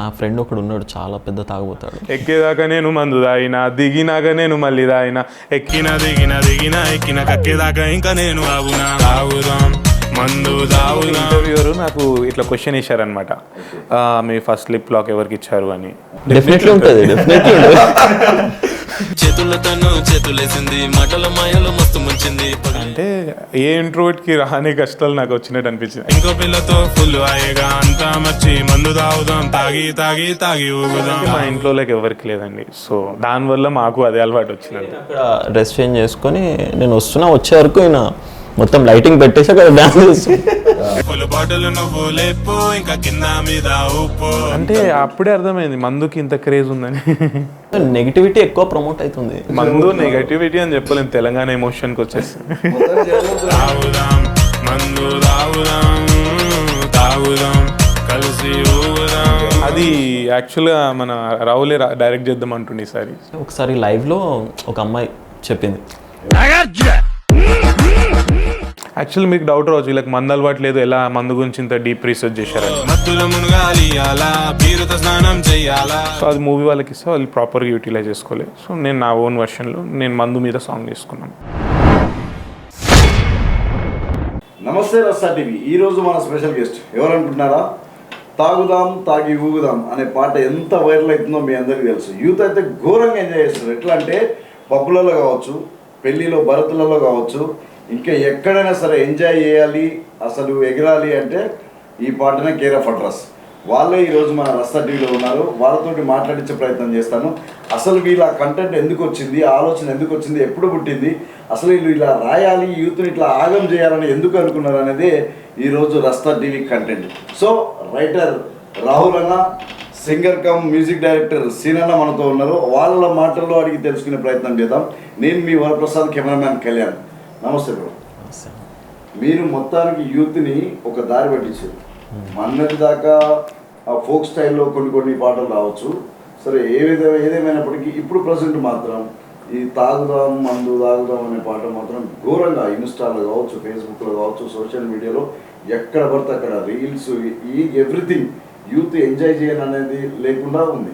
నా ఫ్రెండ్ ఒకడు ఉన్నాడు, చాలా పెద్ద తాగుపోతాడు. ఎక్కేదాకా నేను మందు తాగినా, దిగినాక నేను మళ్ళీ తాగినా, ఎక్కిన కక్కేదాకా ఇంకా నేను తాగుదాం మందు తాగుదాం. ఇంటర్వ్యూరు నాకు ఇట్లా క్వశ్చన్ వేశారనమాట, మీ ఫస్ట్ లిప్ లాక్ ఎవరికి ఇచ్చారు అని. డెఫినెట్లీ ఉంటుంది, డెఫినెట్లీ చేతులేసింది మాటల మాయలు మస్తు ముంచింది. అంటే ఏ ఇంట్రోవర్ట్కి రాని కష్టాలు నాకు వచ్చినట్టు అనిపించింది. ఇంకో పిల్లతో ఫుల్ అయ్యేగా అంతా మర్చి మందు తాగుదాం, తాగి తాగి తాగి ఊగుదాం. మా ఇంట్లో ఎవరికి లేదండి, సో దానివల్ల మాకు అదే అలవాటు వచ్చినట్టు. అక్కడ డ్రెస్ చేంజ్ చేసుకొని నేను వచ్చే వరకు ఈయన మొత్తం లైటింగ్ పెట్టేసి అక్కడ డాన్స్ చేసి బాటలు నువ్వు లేపు ఇంకా కింద మీద ఉప్పు. అంటే అప్పుడే అర్థమైంది మందుకి ఇంత క్రేజ్ ఉందని. నెగిటివిటీ ఎక్కువ ప్రమోట్ అవుతుంది. మందు నెగటివిటీ అని చెప్పలేము, తెలంగాణ ఎమోషన్కి వచ్చేస్తుంది. తాగుదాం మందు తాగుదాం కలిసి ఊగుదాం. అది యాక్చువల్గా మన రావులే డైరెక్ట్ చేద్దాం అంటుండే ఈసారి. ఒకసారి లైవ్లో ఒక అమ్మాయి చెప్పింది, యాక్చువల్లీ మీకు డౌట్ రావచ్చు, వీళ్ళకి మందు అలవాటు లేదు, ఎలా మందు గురించి ఇంత డీప్ రీసెర్చ్ చేశారని. మత్తుల మునగాలి అలా బీరుతో స్నానం చెయ్యాలా. సో అది మూవీ వాళ్ళకి ఇస్తే వాళ్ళు ప్రాపర్గా యూటిలైజ్ చేసుకోలేదు. సో నేను నా ఓన్ వర్షన్లో నేను మందు మీద సాంగ్ చేసుకున్నాను. నమస్తే రస్తా టీవీ. ఈరోజు మన స్పెషల్ గెస్ట్ ఎవరనుకుంటున్నారా? తాగుదాం తాగి ఊగుదాం అనే పాట ఎంత వైరల్ అవుతుందో మీ అందరికీ తెలుసు. యూత్ అయితే ఘోరంగా ఎంజాయ్ చేస్తారు. ఎట్లా అంటే పబ్బులలో కావచ్చు, పెళ్ళిలో భరతులలో కావచ్చు, ఇంకా ఎక్కడైనా సరే ఎంజాయ్ చేయాలి, అసలు ఎగరాలి అంటే ఈ పాటనే కేర్ ఆఫ్ అడ్రస్. వాళ్ళే ఈరోజు మన రస్తా టీవీలో ఉన్నారు. వాళ్ళతోటి మాట్లాడించే ప్రయత్నం చేస్తాను. అసలు వీళ్ళ కంటెంట్ ఎందుకు వచ్చింది, ఆలోచన ఎందుకు వచ్చింది, ఎప్పుడు పుట్టింది, అసలు వీళ్ళు ఇలా రాయాలి, యూత్ని ఇట్లా ఆగం చేయాలని ఎందుకు అనుకున్నారు అనేది ఈరోజు రస్తా TV content. So writer Rahul అన్న, సింగర్ కమ్ మ్యూజిక్ డైరెక్టర్ సీనన్న మనతో ఉన్నారు. వాళ్ళ మాటల్లో అడిగి తెలుసుకునే ప్రయత్నం చేద్దాం. నేను మీ వరప్రసాద్, కెమెరామ్యాన్ కళ్యాణ్. నమస్తే బ్రో. మీరు మొత్తానికి యూత్ని ఒక దారి పట్టించారు. మొన్నటి దాకా ఆ ఫోక్ స్టైల్లో కొన్ని పాటలు రావచ్చు, సరే ఏదేమైనప్పటికీ ఇప్పుడు ప్రజెంట్ మాత్రం ఈ తాగుదాం మందు తాగుదాం అనే పాట మాత్రం ఘోరంగా ఇన్స్టాలో కావచ్చు, ఫేస్బుక్లో కావచ్చు, సోషల్ మీడియాలో ఎక్కడ పడితే అక్కడ రీల్స్, ఈ ఎవ్రీథింగ్ యూత్ ఎంజాయ్ చేయను అనేది లేకుండా ఉంది.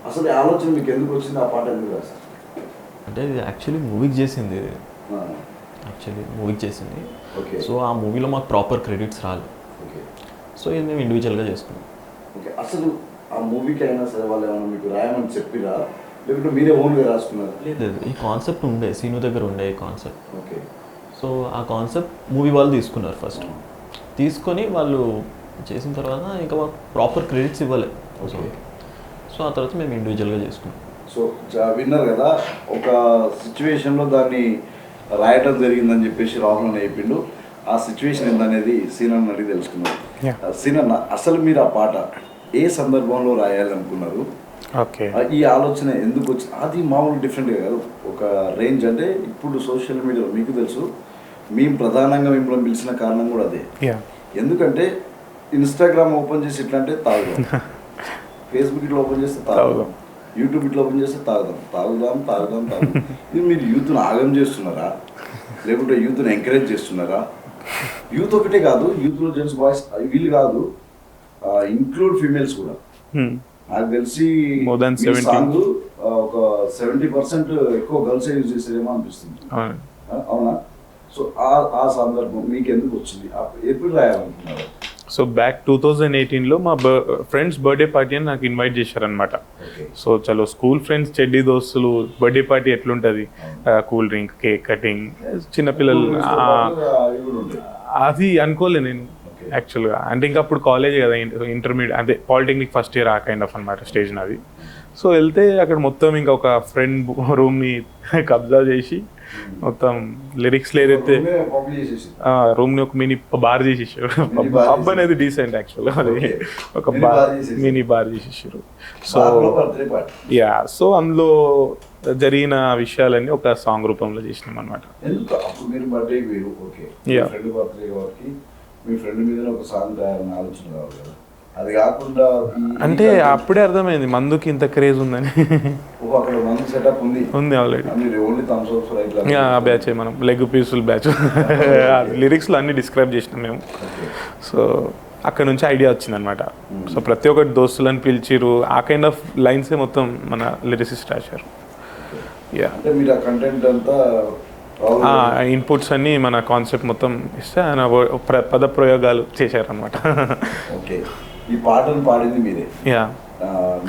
అసలు ఆలోచన మీకు ఎందుకు వచ్చింది, ఆ పాట ఎందుకు రాశారు? అంటే ఇది యాక్చువల్లీ మూవీకి చేసింది. ఓకే. సో ఆ మూవీలో మాకు ప్రాపర్ క్రెడిట్స్ రాలేదు. ఓకే. సో ఇది మేము ఇండివిజువల్గా చేసుకున్నాం. ఓకే. అసలు ఆ మూవీకి అయినా సరే వాళ్ళు ఏమన్నా మీకు రాయమని చెప్పిరా, లేకుంటే మీరే ఓన్గా రాసుకున్నారు? లేదు, ఈ కాన్సెప్ట్ ఉండే సీను దగ్గర ఉండే ఈ కాన్సెప్ట్. ఓకే. సో ఆ కాన్సెప్ట్ మూవీ వాళ్ళు తీసుకున్నారు. ఫస్ట్ తీసుకొని వాళ్ళు చేసిన తర్వాత ఇంకా మాకు ప్రాపర్ క్రెడిట్స్ ఇవ్వలేదు. సో ఆ తర్వాత మేము ఇండివిజువల్గా చేసుకున్నాం. సో విన్నారు కదా, ఒక సిచ్యువేషన్లో దాన్ని రాయటం జరిగిందని చెప్పేసి రాహుల్ అన్న చెప్పిండు. ఆ సిచ్యువేషన్ ఏందనేది సీనన్న అడిగి తెలుసుకున్నారు. సీనన్న, అసలు మీరు ఆ పాట ఏ సందర్భంలో రాయాలనుకున్నారు? ఓకే. ఈ ఆలోచన ఎందుకు వచ్చింది? అది మామూలు డిఫరెంట్గా కాదు, ఒక రేంజ్. అంటే ఇప్పుడు సోషల్ మీడియాలో మీకు తెలుసు, మేము ప్రధానంగా మిమ్మల్ని పిలిచిన కారణం కూడా అదే. ఎందుకంటే ఇన్స్టాగ్రామ్ ఓపెన్ చేసి ఇట్లా అంటే తాగుదాం, ఫేస్బుక్ ఇట్లా ఓపెన్ చేస్తే తాగుదాం, యూట్యూబ్ ఇట్లా ఓపెన్ చేస్తే తాగుదాం. ఇది మీరు యూత్ను ఆగం చేస్తున్నారా, లేకుంటే యూత్ను ఎంకరేజ్ చేస్తున్నారా? యూత్ ఒకటే కాదు, యూత్లో జెంట్స్ బాయ్స్ వీళ్ళు కాదు, ఇంక్లూడ్ ఫీమేల్స్ కూడా. నాకు తెలిసి సాంగ్ ఒక 70% ఎక్కువ గర్ల్స్ యూజ్ చేసేదేమో అనిపిస్తుంది. అవునా? సో ఆ సందర్భం మీకు ఎందుకు వచ్చింది, ఎప్పుడు రాయాలనుకున్నారు? సో బ్యాక్ 2018లో మా ఫ్రెండ్స్ బర్త్డే పార్టీ అని నాకు ఇన్వైట్ చేశారనమాట. సో చలో స్కూల్ ఫ్రెండ్స్, చెడ్డీ దోస్తులు, బర్త్డే పార్టీ ఎట్లుంటుంది, కూల్ డ్రింక్, కేక్ కటింగ్, చిన్నపిల్లలు, అది అనుకోలే నేను యాక్చువల్గా. అంటే ఇంకా అప్పుడు కాలేజ్ కదా, ఇంటర్మీడియట్, అదే పాలిటెక్నిక్ ఫస్ట్ ఇయర్, ఆ కైండ్ ఆఫ్ అనమాట స్టేజ్ నాది. సో వెళ్తే అక్కడ మొత్తం ఇంకా ఒక ఫ్రెండ్ రూమ్ని కబ్జా చేసి మొత్తం లిరిక్స్ ఏదైతే రూమ్ని ఒక మినీ బార్ చేసేసారు. పబ్ అనేది డీసెంట్ యాక్చువల్గా, అది ఒక మినీ బార్ చేసేసారు. సో సో అందులో జరిగిన విషయాలన్నీ ఒక సాంగ్ రూపంలో చేసినాం అనమాట. అది కాకుండా అంటే అప్పుడే అర్థమైంది మందుకి ఇంత క్రేజ్ ఉందని. ఉంది ఆల్రెడీ. బ్యాచ్ మనం లెగ్ పీసులు బ్యాచ్ లిరిక్స్లో అన్ని డిస్క్రైబ్ చేసినాం మేము. సో అక్కడ నుంచి ఐడియా వచ్చిందనమాట. సో ప్రతి ఒక్కటి దోస్తులను పిలిచిరు, ఆ కైండ్ ఆఫ్ లైన్సే మొత్తం మన లిరిసిస్ట్ రాశారు. యా, అంటే మీరు ఆ కంటెంట్ అంతా ఇన్పుట్స్ అన్నీ మన కాన్సెప్ట్ మొత్తం ఇస్తే ఆయన పద ప్రయోగాలు చేశారనమాట. ఓకే, ఈ పాటను పాడింది మీరే? యా,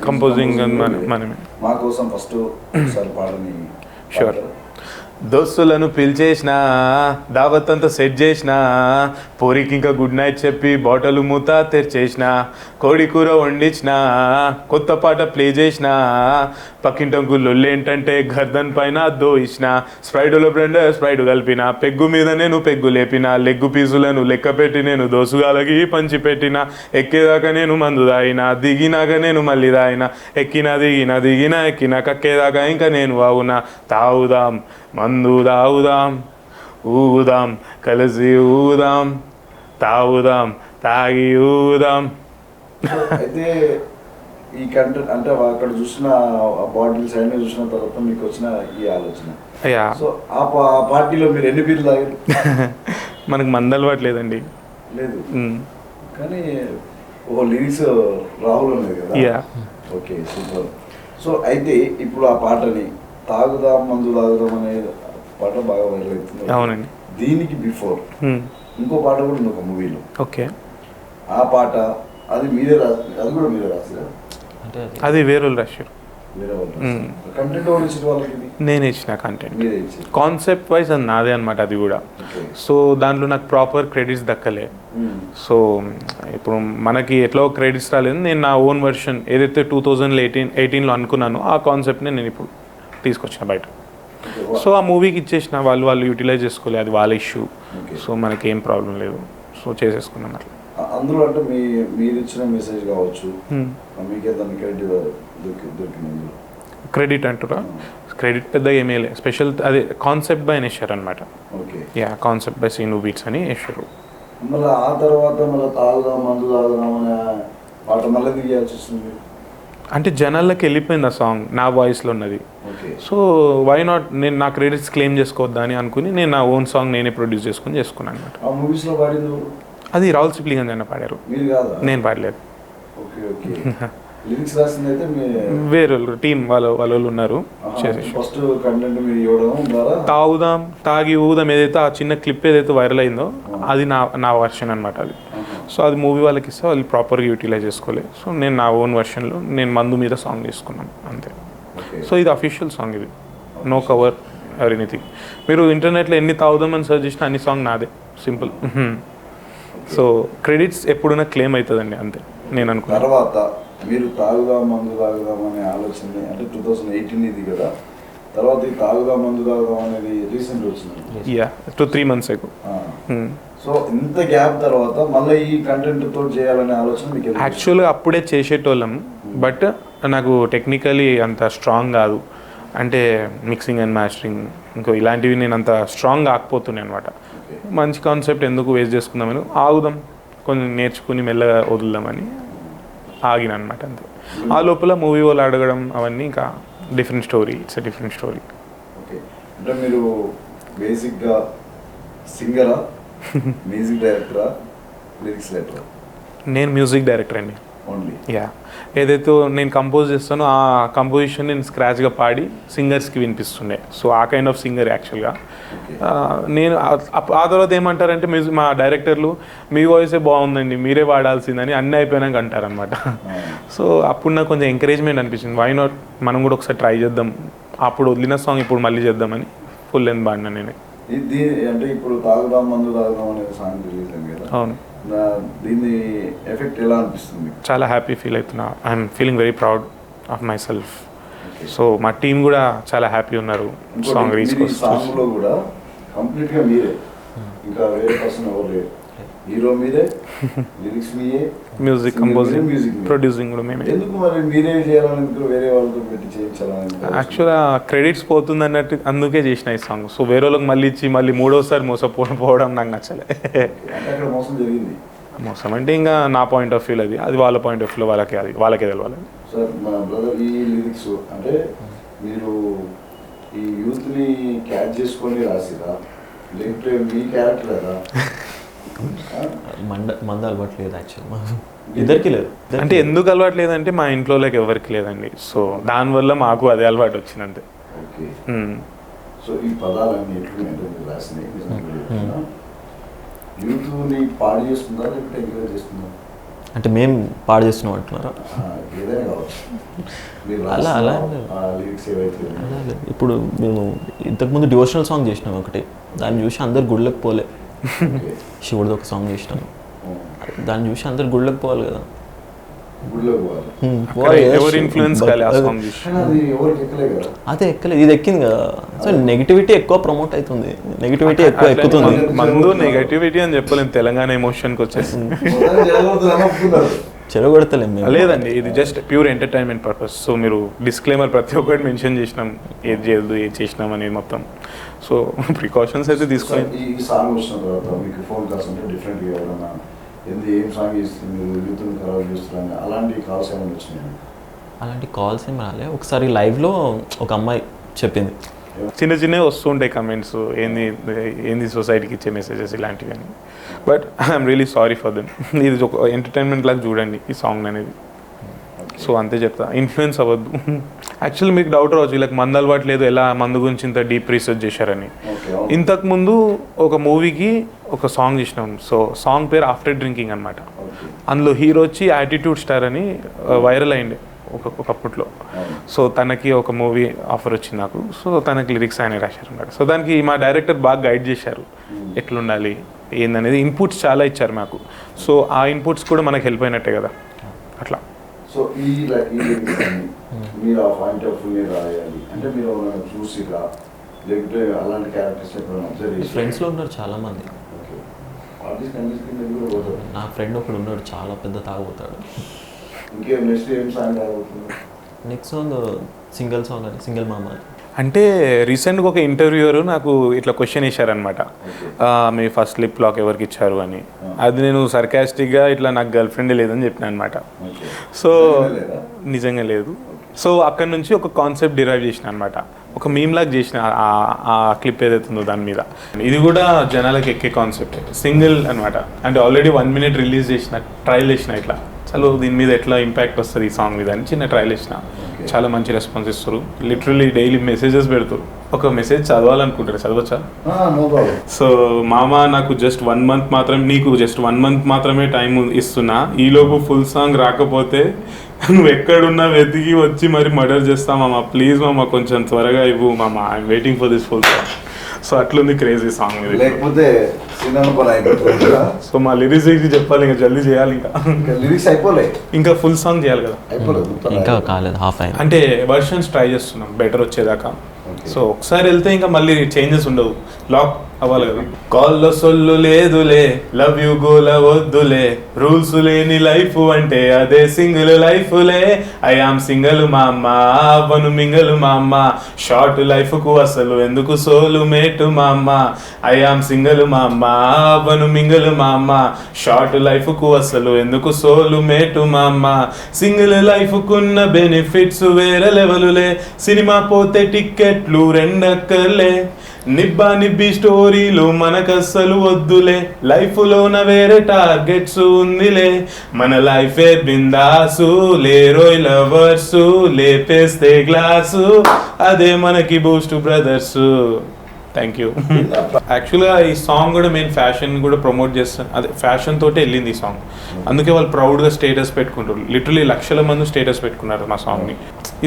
కంపోజింగ్ మనమే. మా కోసం ఫస్ట్ ఒకసారి పాడని. షూర్. దోస్తులను పిలిచేసిన, దావత్ అంతా సెట్ చేసిన, పోరికి ఇంకా గుడ్ నైట్ చెప్పి బాటలు మూత తెరిచేసిన, కోడి కూర వండించిన, కొత్త పాట ప్లే చేసిన, పక్కింటంకు లొల్లేంటంటే గర్దన్ పైన దోయిసిన, స్ప్రైడులో బ్రెండర్ స్ప్రైడ్ కలిపిన, పెగ్గు మీద నేను పెగ్గు లేపిన, లెగ్గు పీసులను లెక్క పెట్టి నేను దోసుగాలకి పంచి పెట్టిన, ఎక్కేదాకా నేను మందు దాయిన, దిగినాక నేను మళ్ళీ దాయిన, దిగిన ఎక్కిన, కక్కేదాకా ఇంకా నేను అవునా, తాగుదాం మందు తాగుదాం, ఊగుదాం కలిసి ఊగుదాం, తాగుదాం తాగి ఊగుదాం. అయితే ఈ కంటెంట్ అంటే అక్కడ చూసిన బాటిల్స్ అన్నీ చూసిన తర్వాత మీకు వచ్చిన ఈ ఆలోచన. సో ఆ పార్టీలో మీరు ఎన్ని బీర్లు తాగారు? మనకు మందు అలవాట్లేదండి. లేదు, కానీ లిరిక్స్ రాహుల్ ఉన్నది కదా. Okay, super. సో అయితే ఇప్పుడు ఆ పాటని తాగుదాం మందు తాగుదాం అనే పాట బాగా వైరల్ అవుతుంది. అవునండి. దీనికి బిఫోర్ ఇంకో పాట కూడా ఉంది ఒక మూవీలో. ఓకే, ఆ పాట అది మీరే అది కూడా మీరే రాసిరా? అంటే అది వేరే వాళ్ళు రాశారు. వేరే వాళ్ళు కంటెంట్ ఎవరు ఇచ్చిన వాళ్ళకి? నేనే ఇచ్చిన కంటెంట్. మీరే ఇచ్చారు. కాన్సెప్ట్ వైజ్ అది నాదే అనమాట అది కూడా. సో దాంట్లో నాకు ప్రాపర్ క్రెడిట్స్ దక్కలే. సో ఇప్పుడు మనకి ఎట్లా క్రెడిట్స్ రాలేదు, నేను నా ఓన్ వర్షన్ ఏదైతే 2018లో అనుకున్నానో ఆ కాన్సెప్ట్ని నేను ఇప్పుడు తీసుకొచ్చిన బయట. సో ఆ మూవీకి ఇచ్చేసిన, వాళ్ళు యూటిలైజ్ చేసుకోలేదు, అది వాళ్ళ ఇష్యూ. సో మనకి ఏం ప్రాబ్లం లేదు, సో చేసేసుకున్నాం అట్లా. అందులో అంటే మీరు ఇచ్చిన మెసేజ్ కావచ్చు, మీకే దాన్ని క్రెడిట్ దొరికింది. క్రెడిట్ అంటారా? క్రెడిట్ పెద్దగా ఏమీ లేదు, స్పెషల్ అదే కాన్సెప్ట్ బై వేసారు అనమాట. Okay, yeah, concept by scene beats అని వేసారు. మళ్ళీ ఆ తర్వాత మళ్ళీ తాగుదాం మందు తాగుదాం అనే పాట మళ్ళీ దిగాల్సి వస్తుంది. అంటే జనాల్లోకి వెళ్ళిపోయింది ఆ సాంగ్, నా వాయిస్లో ఉన్నది. సో వై నాట్ నేను నా క్రెడిట్స్ క్లెయిమ్ చేసుకోవద్దా అని అనుకుని నేను నా ఓన్ సాంగ్ నేనే ప్రొడ్యూస్ చేసుకున్నాను అనమాట. ఆ మూవీస్లో పాడింది అది రాహుల్ సిప్లిగంజ్ అన్న పాడారు, నేను పాడలేదు. Okay okay. లిరిక్స్ రాసింది అయితే వేరే టీం వాళ్ళు ఉన్నారు. ఫస్ట్ కంటెంట్ మీరు ఇవ్వడం ద్వారా తాగుదాం తాగి ఊదాం ఏదైతే ఆ చిన్న క్లిప్ ఏదైతే వైరల్ అయిందో అది నా వర్షన్ అనమాట అది. సో అది మూవీ వాళ్ళకి ఇస్తే వాళ్ళు ప్రాపర్గా యూటిలైజ్ చేసుకోలేదు. సో నేను నా ఓన్ వర్షన్లో నేను మందు మీద సాంగ్ తీసుకున్నాను అంతే. సో ఇది అఫీషియల్ సాంగ్, ఇది నో కవర్ ఆర్ ఎనీథింగ్. మీరు ఇంటర్నెట్లో ఎన్ని తాగుదామని సర్చ్ చేసినా అన్ని సాంగ్ నాదే, సింపుల్. సో క్రెడిట్స్ ఎప్పుడైనా క్లెయిమ్ అవుతుందండి అంతే నేను అనుకున్నాను. తర్వాత మీరు తాగుదాం మందు తాగుదాం అనే ఆలోచన అంటే 2018 ఇది కదా, తర్వాత ఈ తాగుదాం మందు తాగుదాం అనేది రీసెంట్ వచ్చింది. Yeah, 2-3 months ago. సో ఇంత గ్యాప్ తర్వాత మళ్ళీ ఈ కంటెంట్ తోటి చేయాలనే ఆలోచన మీకు? యాక్చువల్గా అప్పుడే చేసేటోళ్ళం, బట్ నాకు టెక్నికలీ అంత స్ట్రాంగ్ కాదు. అంటే మిక్సింగ్ అండ్ మాస్టరింగ్ ఇంకో ఇలాంటివి నేను అంత స్ట్రాంగ్ కాకపోతున్నాయి అనమాట. మంచి కాన్సెప్ట్ ఎందుకు వేస్ట్ చేసుకుందామని ఆగుదాం, కొంచెం నేర్చుకుని మెల్లగా వదులుదామని ఆగిన అనమాట అంతే. ఆ లోపల మూవీ వాళ్ళు అడగడం అవన్నీ ఇంకా different story, it's a different story. Okay, అంటే మీరు బేసిక్గా సింగరా, మ్యూజిక్ డైరెక్టరా, లిరిక్స్ రైటరా? నేను మ్యూజిక్ డైరెక్టర్ అండి. ఓన్లీ? యా, ఏదైతే నేను కంపోజ్ చేస్తానో ఆ కంపోజిషన్ నేను స్క్రాచ్గా పాడి సింగర్స్కి వినిపిస్తుండే. సో ఆ కైండ్ ఆఫ్ సింగర్ యాక్చువల్గా నేను. ఆ తర్వాత ఏమంటారంటే మ్యూజిక్ మా డైరెక్టర్లు మీ వాయిసే బాగుందండి మీరే వాడాల్సిందని అన్నీ అయిపోయినాక అంటారనమాట. సో అప్పుడు నాకు కొంచెం ఎంకరేజ్మెంట్ అనిపించింది, వై నాట్ మనం కూడా ఒకసారి ట్రై చేద్దాం, అప్పుడు వదిలిన సాంగ్ ఇప్పుడు మళ్ళీ చేద్దామని ఫుల్ లెంత్ పాడినా నేను. ఇది అంటే ఇప్పుడు తాగుదాం మందు తాగుదాం అనేది సాంగ్ రిలీజ్ అయింది కదా. అవును. దీని ఎఫెక్ట్ ఎలా అనిపిస్తుంది? చాలా హ్యాపీ ఫీల్ అవుతున్నా, I'm feeling very proud of my self. So మా టీం కూడా చాలా హ్యాపీ ఉన్నారు. సాంగ్ రీచ్ సాంగ్లో కూడా కంప్లీట్గా మీరే, ఇంకా వేరే పర్సన్ ఎవరు లేరు. హీరో మీరే, లిరిక్స్ మీరే, మ్యూజిక్ కంపోజింగ్ ప్రొడ్యూసింగ్ కూడా మేమే. ఎందుకు మరి మీరే చేయాలని వేరే వాళ్ళతో పెట్టి చేయించాలని? యాక్చువల్గా క్రెడిట్స్ పోతుంది అన్నట్టు అందుకే చేసిన ఈ సాంగ్. సో వేరే వాళ్ళకి మళ్ళీ ఇచ్చి మళ్ళీ మూడోసారి మోసపోవడం నాకు నచ్చలే. అక్కడ మోసం జరిగింది. మోసం అంటే ఇంకా నా పాయింట్ ఆఫ్ వ్యూ అది వాళ్ళ పాయింట్ ఆఫ్ వ్యూలో వాళ్ళకే తెలవాలి. సార్ మా బ్రదర్ ఈ లిరిక్స్ అంటే మీరు ఈ యూత్ని క్యాచ్ చేసుకొని రాసిరా, లేకపోతే మీ క్యారెక్టర్ కదా? మంద అలవాటు లేదు యాక్చువల్ ఇద్దరికి లేదు. అంటే ఎందుకు అలవాటు లేదంటే మా ఇంట్లో ఎవరికి లేదండి. సో దానివల్ల మాకు అదే అలవాటు వచ్చింది అంతే. ఓకే. సో ఈ పదాలన్నీ ఎట్లున్నాయంటే మీరు రాసినాయి యూట్యూబ్ని పాడు చేస్తుందా లేకపోతే ఎంకరేజ్ చేస్తుందా? అంటే మేము పాడు చేస్తున్నాం అంటున్నారా? ఏదైనా కావచ్చు. మీరు అలా లిరిక్స్ ఏవైతే అలా లేదు. ఇప్పుడు మేము ఇంతకుముందు డివోషనల్ సాంగ్ చేసినాం ఒకటి, దాన్ని చూసి అందరు గుళ్ళకి పోలే. శివుడిది ఒక సాంగ్ చేసినాను, దాన్ని చూసి అందరు గుళ్ళకి పోవాలి కదా. ఎవరు ఇన్ఫ్లుయెన్స్ అదే ఎక్కలేదు, ఇది ఎక్కింది కదా. సో నెగిటివిటీ ఎక్కువ ప్రమోట్ అవుతుంది, నెగిటివిటీ ఎక్కువ ఎక్కుతుంది. మందు నెగిటివిటీ అని చెప్పలేము, తెలంగాణ ఎమోషన్కి వచ్చేసింది. చెరగొడతలేం మేము. లేదండి, ఇది just pure entertainment purpose. So మీరు డిస్క్లైమర్ ప్రతి ఒక్కటి మెన్షన్ చేసినాం, ఏది చేయదు ఏది చేసినాం అనేది మొత్తం. సో ప్రికాషన్స్ అయితే తీసుకొని. ఈ సాంగ్ వచ్చిన తర్వాత మీకు ఫోన్ కాల్స్ అంటే డిఫరెంట్గా ఎవరన్నా ఏం సాంగ్ ఇస్తుంది మీరు యూత్ని ఖరాబ్ చేస్తున్నారని అలాంటి కాల్స్ ఏమైనా వచ్చినాయి? అలాంటి కాల్స్ ఏం రాలే. ఒకసారి లైవ్లో ఒక అమ్మాయి చెప్పింది, చిన్న చిన్నవి వస్తుంటాయి కమెంట్స్, ఏంది సొసైటీకి ఇచ్చే మెసేజెస్ ఇలాంటివి అని. But I'm really sorry for them. ఇది ఒక ఎంటర్టైన్మెంట్ లాగా చూడండి ఈ సాంగ్ అనేది. సో అంతే చెప్తా, ఇన్ఫ్లుయెన్స్ అవ్వద్దు. యాక్చువల్లీ మీకు డౌట్ రావచ్చు, వీళ్ళకి మందు అలవాటు లేదు, ఎలా మందు గురించి ఇంత డీప్ రీసెర్చ్ చేశారని. ఇంతకుముందు ఒక మూవీకి ఒక సాంగ్ చేసినాం. సో సాంగ్ పేరు ఆఫ్టర్ డ్రింకింగ్ అనమాట. అందులో హీరో వచ్చి యాటిట్యూడ్ స్టార్ అని వైరల్ అయింది ఒకప్పట్లో. సో తనకి ఒక మూవీ ఆఫర్ వచ్చింది నాకు. సో తనకి లిరిక్స్ ఆయన రాశారు అన్నమాట. సో దానికి మా డైరెక్టర్ బాగా గైడ్ చేశారు, ఎట్లుండాలి ఏందనేది. ఇన్పుట్స్ చాలా ఇచ్చారు మాకు. సో ఆ ఇన్పుట్స్ కూడా మనకు హెల్ప్ అయినట్టే కదా అట్లా. సో ఈ మీరు ఆ పాయింట్ ఆఫ్ వ్యూ రాయాలి అంటే మీరు చూసిరా లేకపోతే అలాంటి క్యారెక్టర్స్ ఎప్పుడైనా అబ్జర్వ్ చేసి? ఫ్రెండ్స్లో ఉన్నారు చాలా మంది. నా ఫ్రెండ్ ఒకడు ఉన్నాడు, చాలా పెద్ద తాగుతాడు. ఇంకేం నెక్స్ట్ ఏం సాంగ్ రాబోతుంది? నెక్స్ట్ సాంగ్ సింగిల్ సాంగ్ అని, సింగిల్ మామ. అంటే రీసెంట్గా ఒక ఇంటర్వ్యూయర్ నాకు ఇట్లా క్వశ్చన్ వేశారనమాట, మీ ఫస్ట్ లిప్ లాక్ ఎవరికి ఇచ్చారు అని. అది నేను సర్కాస్టిక్గా ఇట్లా నాకు గర్ల్ ఫ్రెండ్ లేదని చెప్పిన అనమాట. సో నిజంగా లేదు. సో అక్కడ నుంచి ఒక కాన్సెప్ట్ డిరైవ్ చేసిన అనమాట, ఒక మీమ్ లాగా చేసిన ఆ క్లిప్ ఏదైతే ఉందో దాని మీద. ఇది కూడా జనాలకు ఎక్కే కాన్సెప్ట్, సింగిల్ అనమాట. అంటే ఆల్రెడీ 1 minute రిలీజ్ చేసిన, ట్రయల్ చేసిన ఇట్లా. చలో దీని మీద ఎట్లా ఇంపాక్ట్ వస్తుంది ఈ సాంగ్ మీద అని చిన్న ట్రయల్ చేసిన. చాలా మంచి రెస్పాన్స్ ఇస్తారు. లిటరలీ డైలీ మెసేజెస్ పెడతారు. ఒక మెసేజ్ చదవాలనుకుంటారు, చదవచ్చా? సో మామ, నాకు జస్ట్ 1 month మాత్రమే, నీకు జస్ట్ 1 month మాత్రమే టైం ఇస్తున్నా. ఈలోపు ఫుల్ సాంగ్ రాకపోతే నువ్వు ఎక్కడున్నా వెతికి వచ్చి మరి మర్డర్ చేస్తా మామ. ప్లీజ్ మామ, కొంచెం త్వరగా ఇవ్వు మామ, I'm waiting for this full song. So అట్లుంది క్రేజీ సాంగ్ మీద. లేకపోతే సో మా లిరిక్స్ చెప్పాలి, ఇంకా జల్దీ చేయాలి. ఇంకా లిరిక్స్ అయిపోలే, ఇంకా ఫుల్ సాంగ్ చేయాలి కదా. ఇంకా కాలేదు, హాఫ్ అయింది. అంటే వర్షన్స్ ట్రై చేస్తున్నాం బెటర్ వచ్చేదాకా. సో ఒకసారి వెళ్తే ఇంకా మళ్ళీ చేంజెస్ ఉండవు, లాక్ అవ్వాలి కదా. కాల్లో సొల్లు లేదులే, లవ్ యూ గోల వద్దులే, రూల్స్ లేని లైఫ్ అంటే అదే సింగిల్ లైఫ్లే. ఐ ఆమ్ సింగల్ మా అమ్మ, అవ్వను మింగలు మా అమ్మ, షార్ట్ లైఫ్ కు అసలు ఎందుకు సోలు మేటు మా అమ్మ. ఐ ఆమ్ సింగల్ మా అమ్మ, అవ్వను మింగలు మా అమ్మ, షార్ట్ లైఫ్ కు అసలు ఎందుకు సోలు మేటు మా అమ్మ. సింగిల్ లైఫ్ కున్న బెనిఫిట్స్ వేరే లెవెలులే, సినిమా పోతే టిక్కెట్లు రెండక్కర్లే, నిబ్బా నిబ్బి స్టోరీలు మనకస్సలు వద్దులే, లైఫ్ లోన వేరే టార్గెట్స్ ఉందిలే, మన లైఫే బిందాసు, లేరోయ్ లవర్స్, లేపేస్తే గ్లాసు, అదే మనకి బూస్ట్ బ్రదర్స్. Thank you. యాక్చువల్గా ఈ సాంగ్ కూడా మెయిన్ ఫ్యాషన్ కూడా ప్రమోట్ చేస్తాను, అదే ఫ్యాషన్ తోటే వెళ్ళింది ఈ సాంగ్. అందుకే వాళ్ళు ప్రౌడ్గా స్టేటస్ పెట్టుకుంటారు. లిటరలీ లక్షల మంది స్టేటస్ పెట్టుకున్నారు మా సాంగ్ని.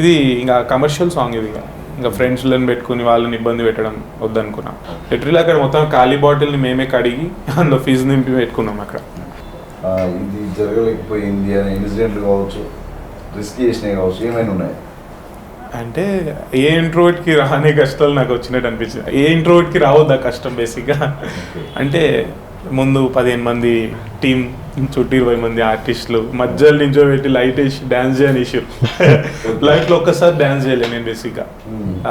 ఇది ఇంకా కమర్షియల్ సాంగ్, ఇది ఇంకా ఫ్రెండ్స్లను పెట్టుకుని వాళ్ళని ఇబ్బంది పెట్టడం వద్దనుకున్నాం. లిటరలీ అక్కడ మొత్తం ఖాళీ బాటిల్ని మేమే కడిగి అందులో ఫీజు నింపి పెట్టుకున్నాం అక్కడ. ఇది జరగలేకపోయింది అనే ఇన్సిడెంట్లు కావచ్చు, రిస్క్ చేసినవి కావచ్చు, ఏమైనా ఉన్నాయి? అంటే ఏ ఇంట్రోవర్ట్కి రాని కష్టాలు నాకు వచ్చినట్టు అనిపించింది. ఏ ఇంట్రోవర్ట్కి రావద్దు ఆ కష్టం బేసిక్గా. అంటే ముందు 15 మంది టీం చుట్టూ 20 మంది ఆర్టిస్టులు మధ్యలో నించోబెట్టి లైట్ వేసి డ్యాన్స్ చేయని ఇష్యూ. లైఫ్లో ఒక్కసారి డ్యాన్స్ చేయలేను నేను బేసిక్గా.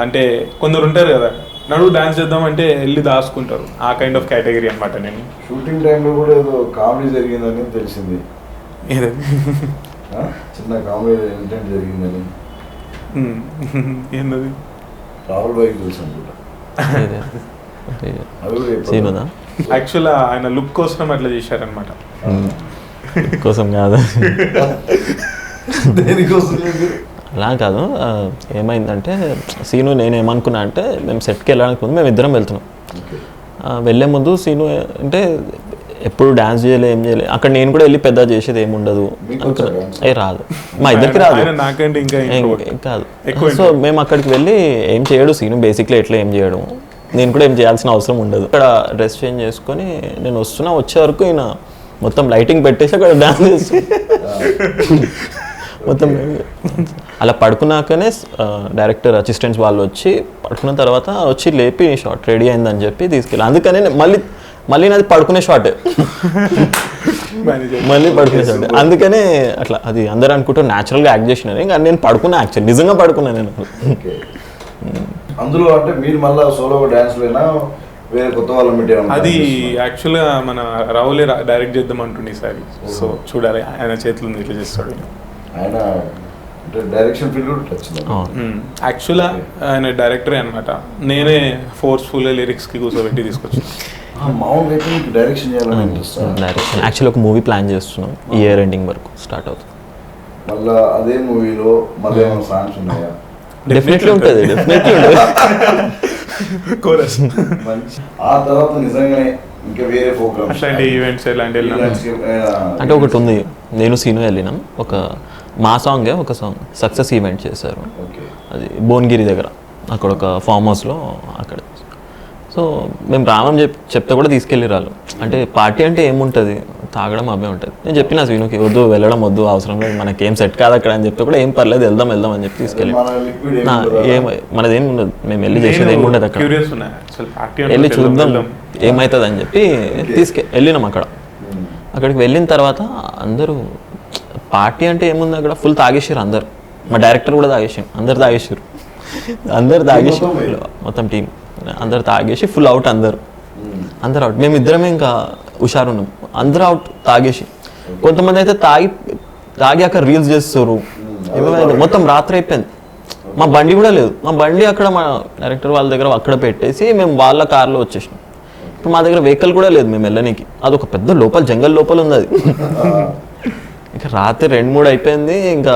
అంటే కొందరు ఉంటారు కదా, నడువు డ్యాన్స్ చేద్దామంటే వెళ్ళి దాచుకుంటారు, ఆ కైండ్ ఆఫ్ కేటగిరీ అనమాట నేను. షూటింగ్ టైంలో కూడా ఏదో కామెడీ జరిగిందని తెలిసింది, చిన్న కామెడీ ఇన్సిడెంట్ జరిగిందని. ఏంటది? రాహుల్ భాయ్ తెలుసు అనుకుంటా. యాక్చువల్ ఆయన లుక్ కోసం అట్లా చేశారనమాట. కోసం కాదు, దేనికోసం? అలా కాదు. ఏమైందంటే సీను నేను ఏమనుకున్నా అంటే మేము సెట్కి వెళ్ళడానికి ముందు మేము ఇద్దరం వెళ్తున్నాం. వెళ్ళే ముందు సీను అంటే ఎప్పుడు డ్యాన్స్ చేయలే ఏం చేయలే, అక్కడ నేను కూడా వెళ్ళి పెద్ద చేసేది ఏముండదు ఏ రాదు, మా ఇద్దరికి రాదు నాకంటే ఇంకా కాదు. సో మేము అక్కడికి వెళ్ళి ఏం చేయడు సీను, బేసిక్లీ ఎట్లా ఏం చేయడం, నేను కూడా ఏం చేయాల్సిన అవసరం ఉండదు. అక్కడ డ్రెస్ చేంజ్ చేసుకొని నేను వచ్చే వరకు ఈయన మొత్తం లైటింగ్ పెట్టేసి అక్కడ డ్యాన్స్ చేసి మొత్తం అలా పడుకున్నాకనే డైరెక్టర్ అసిస్టెంట్స్ వాళ్ళు వచ్చి పడుకున్న తర్వాత వచ్చి లేపి షార్ట్ రెడీ అయిందని చెప్పి తీసుకెళ్ళి, అందుకనే మళ్ళీ నాది పడుకునే షార్ట్, మళ్ళీ పడుకునే షార్ట్. అందుకనే అట్లా అది అందరూ అనుకుంటారు న్యాచురల్గా యాక్ట్ చేసినారు, ఇంకా నేను పడుకున్నా, యాక్చువల్ నిజంగా పడుకున్నా నేను. అందులో అంటే మీరు మళ్ళీ సోలోగా డ్యాన్స్ లేనా వేరే కొత్త వాళ్ళ అది యాక్చువల్గా మన రావులే డైరెక్ట్ చేద్దాం అంటుండే ఈసారి. సో చూడాలి ఆయన చేతులు ఇట్లా చేస్తాడు. ఆయన డైరెక్షన్ ఫీల్డ్ కూడా వచ్చింది. యాక్చువల్గా ఆయన డైరెక్టరే అనమాట, నేనే ఫోర్స్ఫుల్గా లిరిక్స్కి కూర్చోబెట్టి తీసుకొచ్చాను. మామూలుగా డైరెక్షన్ చేయాలని ఇంట్రెస్ట్. డైరెక్షన్ యాక్చువల్లీ ఒక మూవీ ప్లాన్ చేస్తున్నాం, ఈ ఇయర్ ఎండింగ్ వరకు స్టార్ట్ అవుతుంది. మళ్ళీ అదే మూవీలో మళ్ళీ ఏమైనా సాంగ్స్ ఉన్నాయా? డెఫినెట్లీ ఉంటుంది, డెఫినెట్లీ ఉంటుంది. ఆ తర్వాత నిజంగానే ఇంకా వేరే ప్రోగ్రామ్స్ అట్లాంటి ఈవెంట్స్ ఎలాంటి అంటే ఒకటి ఉంది, నేను సీను వెళ్ళినాం, ఒక మా సాంగే ఒక సాంగ్ సక్సెస్ ఈవెంట్ చేశారు, అది భువనగిరి దగ్గర, అక్కడ ఒక ఫామ్ హౌస్లో అక్కడ. సో మేము రామని చెప్తే కూడా తీసుకెళ్ళి రాళ్ళు, అంటే పార్టీ అంటే ఏముంటుంది, తాగడం అవే ఉంటుంది. నేను చెప్పిన సీనుకి వద్దు, వెళ్ళడం వద్దు, అవసరం లేదు, మనకేం సెట్ కాదు అక్కడ అని చెప్తే కూడా ఏం పర్లేదు, వెళ్దాం అని చెప్పి తీసుకెళ్ళి. మనదేం ఉండదు, మేము వెళ్ళి చేసేది ఏమి ఉండదు అక్కడ, వెళ్ళి చూద్దాం ఏమవుతుంది అని చెప్పి వెళ్ళినాం. అక్కడికి వెళ్ళిన తర్వాత అందరూ పార్టీ అంటే ఏముంది అక్కడ ఫుల్ తాగేసారు అందరు, మా డైరెక్టర్ కూడా తాగేసాం, అందరు తాగేసి మొత్తం టీం అందరు తాగేసి ఫుల్ అవుట్, అందరు అవుట్. మేము ఇద్దరమే ఇంకా హుషారు ఉన్నాం, అందరూ అవుట్ తాగేసి. కొంతమంది అయితే తాగి అక్కడ రీల్స్ చేస్తారు, మొత్తం రాత్రి అయిపోయింది. మా బండి కూడా లేదు, మా బండి అక్కడ మా డైరెక్టర్ వాళ్ళ దగ్గర అక్కడ పెట్టేసి మేము వాళ్ళ కార్లో వచ్చేసినాం. ఇప్పుడు మా దగ్గర వెహికల్ కూడా లేదు మేము వెళ్ళడానికి, అదొక పెద్ద లోపల జంగల్ లోపల ఉంది అది. ఇంకా రాత్రి 2-3 అయిపోయింది, ఇంకా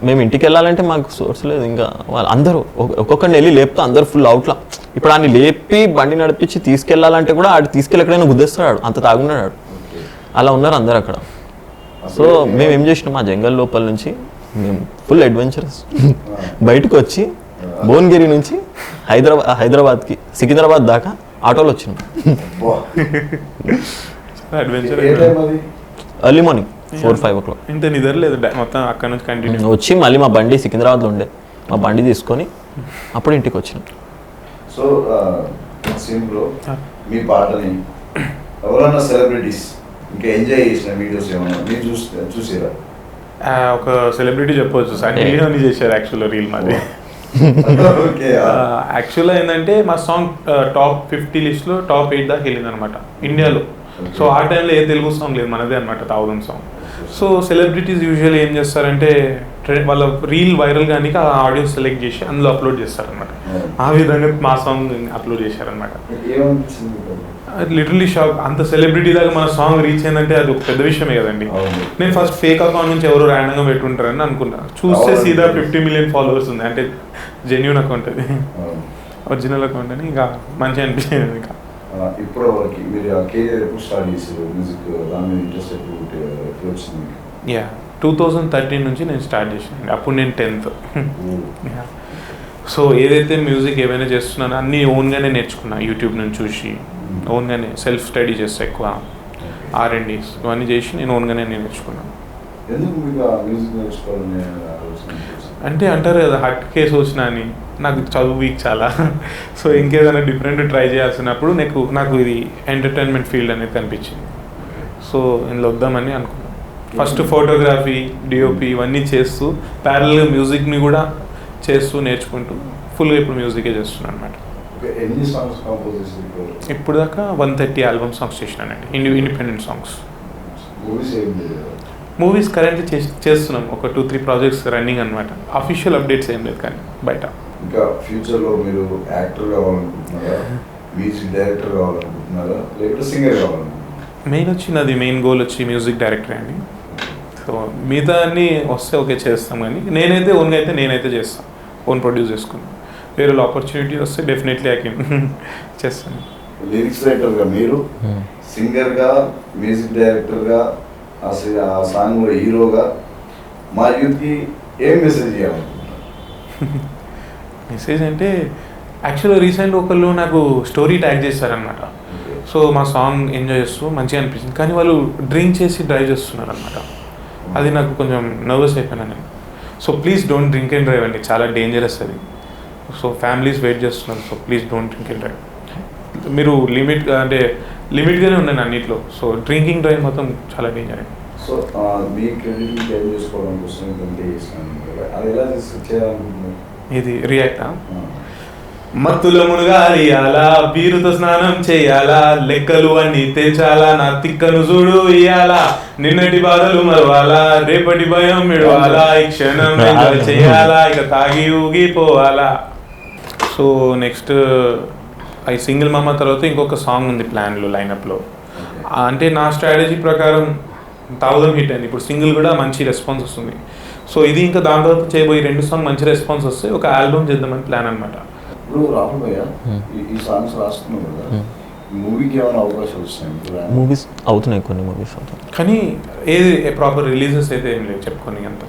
మేము ఇంటికి వెళ్ళాలంటే మాకు సోర్స్ లేదు. ఇంకా వాళ్ళు అందరూ ఒక్కొక్కరిని వెళ్ళి లేపుతూ అందరూ ఫుల్ అవుట్లా. ఇప్పుడు ఆయన లేపి బండి నడిపించి తీసుకెళ్ళాలంటే కూడా ఆడు తీసుకెళ్ళి ఎక్కడైనా గుద్దేస్తాడు, అంత తాగున్నాడు. అలా ఉన్నారు అందరు అక్కడ. సో మేము ఏం చేసినాం, ఆ జంగల్ లోపల నుంచి మేము ఫుల్ అడ్వెంచరస్ బయటకు వచ్చి భువనగిరి నుంచి హైదరాబాద్కి సికింద్రాబాద్ దాకా ఆటోలో వచ్చినాం. Early morning 4-5 o'clock. ఇంత నిద్ర లేదు మొత్తం, అక్కడ నుంచి కంటిన్యూ వచ్చి మళ్ళీ మా బండి సికింద్రాబాద్లో ఉండే, మా బండి తీసుకొని అప్పుడు ఇంటికి వచ్చినాం. సో సింపుల్ మీ పాటని ఎవరన్నా సెలబ్రిటీస్ ఇంకా ఎంజాయ్ చేసిన వీడియోస్ ఏమన్నా మీరు చూసారా? ఒక సెలబ్రిటీ చెప్పవచ్చు, సన్నీ చేశారు యాక్చువల్గా రీల్ మాది. యాక్చువల్గా ఏంటంటే మా సాంగ్ టాప్ 50 లిస్ట్లో టాప్ 8 దాకా వెళ్ళింది అనమాట ఇండియాలో. సో ఆ టైంలో ఏ తెలుగు సాంగ్ లేదు, మనదే అనమాట తాగుదాం సాంగ్. సో సెలబ్రిటీస్ యూజువల్లీ ఏం చేస్తారంటే వాళ్ళ రీల్ వైరల్ కానీ ఆ ఆడియో సెలెక్ట్ చేసి అందులో అప్లోడ్ చేస్తారనమాట. ఆ విధంగా మా సాంగ్ అప్లోడ్ చేశారనమాట. లిటరలీ షాక్, అంత సెలబ్రిటీ దాకా మన సాంగ్ రీచ్ అయిందంటే అది ఒక పెద్ద విషయమే కదండి. నేను ఫస్ట్ ఫేక్ అకౌంట్ నుంచి ఎవరు ర్యాండంగా పెట్టుంటారని అనుకున్నా, చూస్తే సీదా 50 million ఫాలోవర్స్ ఉంది, అంటే జెన్యూన్ అకౌంట్ అది, ఒరిజినల్ అకౌంట్ అని. ఇంకా మంచిగా అనిపించింది. ఇంకా ఇప్పుడు వరకు మీరు కెరీర్ ఎప్పుడు స్టార్ట్ చేశారు మ్యూజిక్, దాని మీద ఇంట్రెస్ట్ ఎప్పుడు వచ్చింది? 2013 నుంచి నేను స్టార్ట్ చేశాను, అప్పుడు నేను 10th. సో ఏదైతే మ్యూజిక్ ఏమైనా చేస్తున్నానో అన్నీ ఓన్గానే నేర్చుకున్నా, యూట్యూబ్ నుంచి చూసి ఓన్గానే సెల్ఫ్ స్టడీ చేస్తా, ఎక్కువ R&Ds ఇవన్నీ చేసి నేను ఓన్గానే నేర్చుకున్నాను. అంటే అంటారు కదా హార్ట్ కేసు వచ్చినా అని, నాకు చదువు వీక్ చాలా. సో ఇంకేదైనా డిఫరెంట్ ట్రై చేయాల్సినప్పుడు నాకు ఇది ఎంటర్టైన్మెంట్ ఫీల్డ్ అనేది కనిపించింది. సో ఇందులో వద్దామని అనుకున్నాను. ఫస్ట్ ఫోటోగ్రఫీ, DOP ఇవన్నీ చేస్తూ ప్యారల్గా మ్యూజిక్ని కూడా చేస్తూ నేర్చుకుంటూ ఫుల్గా ఇప్పుడు మ్యూజికే చేస్తున్నాను అనమాట. ఇప్పుడు దాకా 130 ఆల్బమ్ సాంగ్స్ చేసినానండి, ఇండిపెండెంట్ సాంగ్స్. మూవీస్ కరెంట్లీ చేస్తున్నాం, ఒక 2-3 ప్రాజెక్ట్స్ రన్నింగ్ అనమాట. అఫీషియల్ అప్డేట్స్ ఏం లేదు కానీ బయట. ఇంకా ఫ్యూచర్లో మీరు యాక్టర్ కావాలనుకుంటున్నారా, మ్యూజిక్ డైరెక్టర్ కావాలనుకుంటున్నారా? కావాలనుకుంటున్నారా లేకపోతే సింగర్ కావాలనుకుంటున్నారా? మెయిన్ గోల్ వచ్చి మ్యూజిక్ డైరెక్టర్ అండి. సో మిగతా అన్నీ వస్తే ఓకే చేస్తాం, కానీ నేనైతే ఓన్గా అయితే నేనైతే చేస్తాను, ఓన్ ప్రొడ్యూస్ చేసుకున్నాను. వేరే ఆపర్చునిటీ వస్తే డెఫినెట్లీ ఐ కెన్ చేస్తాను. లిరిక్స్ రైటర్గా మీరు, సింగర్గా, మ్యూజిక్ డైరెక్టర్గా, అసలు ఆ సాంగ్లో హీరోగా మా యూత్కి ఏం మెసేజ్ చేయాలనుకుంటున్నారు? మెసేజ్ అంటే యాక్చువల్గా రీసెంట్ ఒకళ్ళు నాకు స్టోరీ ట్యాగ్ చేశారనమాట. సో మా సాంగ్ ఎంజాయ్ చేస్తూ మంచిగా అనిపించింది, కానీ వాళ్ళు డ్రింక్ చేసి డ్రైవ్ చేస్తున్నారు అనమాట. అది నాకు కొంచెం నర్వస్ అయిపోయినా నేను. So please don't drink and drive అండి, చాలా డేంజరస్ అది. సో ఫ్యామిలీస్ వెయిట్ చేస్తున్నారు, so please don't drink and drive. మీరు లిమిట్గానే ఉన్నాను అన్నింటిలో. సో డ్రింకింగ్ డ్రైవ్ మొత్తం చాలా డేంజర్ అండి. సో మీ క్రెడిట్ టైం చేసుకోవడం కోసం ఇంకంటే చేసినాను కదా, అది ఎలా చేయాలనుకుంటున్నారు? ఇది రియాక్టా? మత్తుల మునగాలి అలా, బీరుతో స్నానం చేయాలా, లెక్కలు అన్ని తెచ్చాలా, నా తిక్కను చూడు ఇయ్యాలా, నిన్నటి బాధలు మరవాలా, రేపటి భయం మిడవాలా, ఈ క్షణం ఎంజాయ్ చేయాలా, ఇక తాగి ఊగిపోవాలా. సో నెక్స్ట్ ఈ సింగిల్ మామ తర్వాత ఇంకొక సాంగ్ ఉంది ప్లాన్లో, లైనప్లో. అంటే నా స్ట్రాటజీ ప్రకారం తాగుదాం హిట్ అయింది, ఇప్పుడు సింగిల్ కూడా మంచి రెస్పాన్స్ వస్తుంది. సో ఇది ఇంకా దాని తర్వాత చేయబోయే 2 సాంగ్ మంచి రెస్పాన్స్ వస్తే ఒక ఆల్బమ్ చేద్దామని ప్లాన్ అనమాట. ఇప్పుడు రాహుల్ భయ్య ఈ సాంగ్స్ రాస్తున్నావు కదా, మూవీకి ఏమైనా అవకాశాలు వస్తాయి? మూవీస్ అవుతున్నాయి, కొన్ని మూవీస్ అవుతున్నాయి, కానీ ఏది ప్రాపర్ రిలీజెస్ అయితే ఏం లేదు చెప్పుకొని. అంత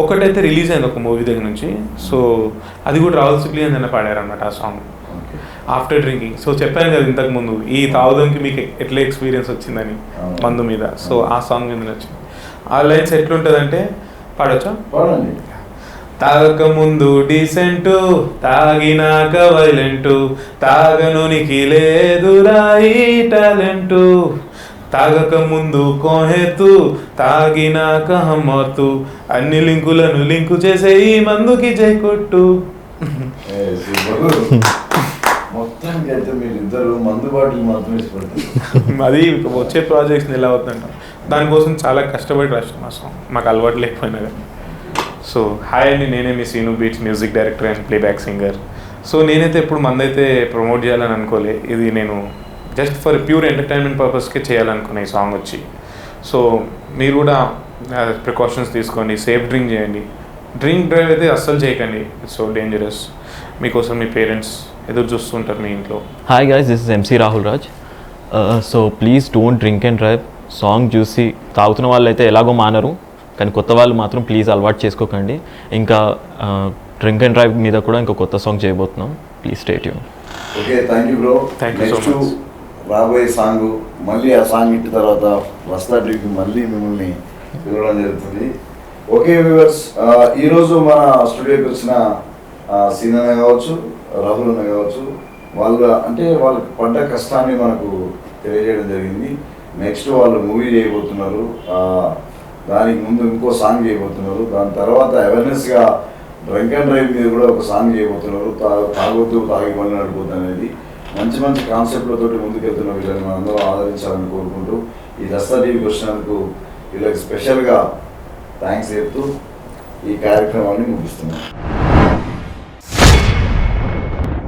ఒకటైతే రిలీజ్ అయింది ఒక మూవీ దగ్గర నుంచి. సో అది కూడా రాహుల్ సిబ్లీ అని పాడారనమాట ఆ సాంగ్, ఆఫ్టర్ డ్రింకింగ్. సో చెప్పాను కదా ఇంతకు ముందు, ఈ తాగుదంకి మీకు ఎట్లా ఎక్స్పీరియన్స్ వచ్చిందని మందు మీద. సో ఆ సాంగ్ మీద వచ్చింది. ఆ లైన్స్ ఎట్లుంటుందంటే, పాడొచ్చా? పాడండి. తాగక ముందు డీసెంటు, తాగినాక వైలెంటు, తాగనునికి లేదురా ఈ టాలెంటు, తాగక ముందు కోహెత్తు, తాగినాక హమ్మత్తు, అన్ని లింకులను లింకు చేసే ఈ మందుకి జై కొట్టు. మొత్తానికి అయితే మీరు ఇద్దరు మందు బాటిల్ మాత్రమే ఇష్టపడతారు. అది వచ్చే ప్రాజెక్ట్స్ని ఎలా అవుతుందంట, దానికోసం చాలా కష్టపడి రాసిన మా సాంగ్, మాకు అలవాటు లేకపోయినా కానీ. సో హాయ్ అండి, నేనే మీ Seenu beats music director and playback singer. So నేనైతే ఎప్పుడు మందైతే ప్రమోట్ చేయాలని అనుకోలే, ఇది నేను జస్ట్ ఫర్ ప్యూర్ ఎంటర్టైన్మెంట్ పర్పస్కే చేయాలనుకున్న ఈ సాంగ్ వచ్చి. సో మీరు కూడా ప్రికాషన్స్ తీసుకోండి, సేఫ్ డ్రింక్ చేయండి, డ్రింక్ డ్రైవ్ అయితే అస్సలు చేయకండి, ఇట్స్ సో డేంజరస్. మీకోసం మీ పేరెంట్స్ ఎదురు చూస్తుంటారు మీ ఇంట్లో. Hi guys, this is MC Rahul Raj. So please don't drink and drive. Song చూసి తాగుతున్న వాళ్ళు అయితే ఎలాగో మానరు, కానీ కొత్త వాళ్ళు మాత్రం ప్లీజ్ అలవాటు చేసుకోకండి. ఇంకా డ్రింక్ అండ్ డ్రైవ్ మీద కూడా ఇంకో కొత్త సాంగ్ చేయబోతున్నాం, please stay tune. Okay, thank you bro. Thank you so much. రాబోయే సాంగ్ మళ్ళీ ఆ సాంగ్ ఇట్టిన తర్వాత రస్తా డ్రింక్ మళ్ళీ మిమ్మల్ని పిలవడం జరుగుతుంది. ఓకే వ్యూవర్స్, ఈరోజు మన స్టూడియోకి వచ్చిన సీన్ అనే కావచ్చు, రాహుల్ అనే కావచ్చు, వాళ్ళకి పడ్డ కష్టాన్ని మనకు తెలియజేయడం జరిగింది. నెక్స్ట్ వాళ్ళు మూవీ చేయబోతున్నారు, దానికి ముందు ఇంకో సాంగ్ చేయబోతున్నారు, దాని తర్వాత అవేర్నెస్గా డ్రింక్ అండ్ డ్రైవ్ మీద కూడా ఒక సాంగ్ చేయబోతున్నారు. తాగొద్దు, తాగి మళ్ళీ నడిపోద్దు అనేది మంచి మంచి కాన్సెప్ట్లతో ముందుకెళ్తున్న వీళ్ళని మనందరూ ఆదరించాలని కోరుకుంటూ ఈ రస్తా టీవీకి వచ్చినందుకు వీళ్ళకి స్పెషల్గా థ్యాంక్స్ చెప్తూ ఈ కార్యక్రమాన్ని ముగిస్తున్నాం.